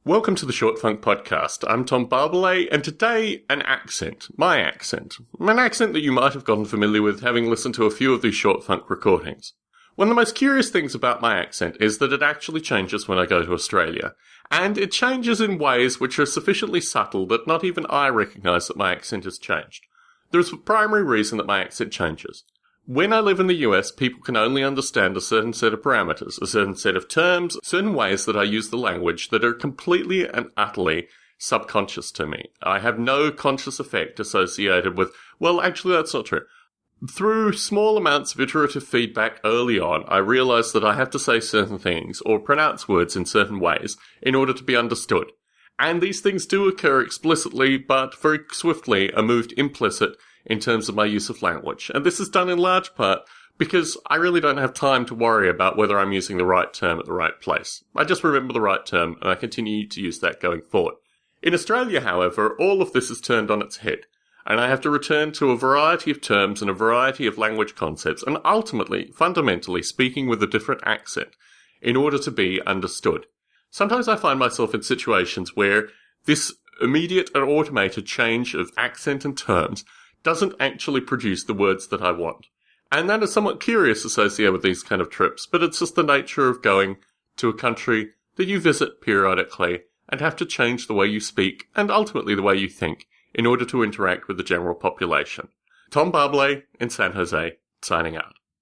Welcome to the Short Funk Podcast. I'm Tom Barbalet, and today, an accent. My accent. An accent that you might have gotten familiar with having listened to a few of these Short Funk recordings. One of the most curious things about my accent is that it actually changes when I go to Australia. And it changes in ways which are sufficiently subtle that not even I recognise that my accent has changed. There is a primary reason that my accent changes. When I live in the US, people can only understand a certain set of parameters, a certain set of terms, certain ways that I use the language that are completely and utterly subconscious to me. I have no conscious effect associated with, well, actually that's not true. Through small amounts of iterative feedback early on, I realised that I have to say certain things or pronounce words in certain ways in order to be understood. And these things do occur explicitly, but very swiftly are moved implicit in terms of my use of language. And this is done in large part because I really don't have time to worry about whether I'm using the right term at the right place. I just remember the right term and I continue to use that going forward. In Australia, however, all of this is turned on its head, and I have to return to a variety of terms and a variety of language concepts and ultimately, fundamentally, speaking with a different accent in order to be understood. Sometimes I find myself in situations where this immediate and automated change of accent and terms doesn't actually produce the words that I want. And that is somewhat curious associated with these kind of trips, but it's just the nature of going to a country that you visit periodically and have to change the way you speak and ultimately the way you think in order to interact with the general population. Tom Barbalet in San Jose, signing out.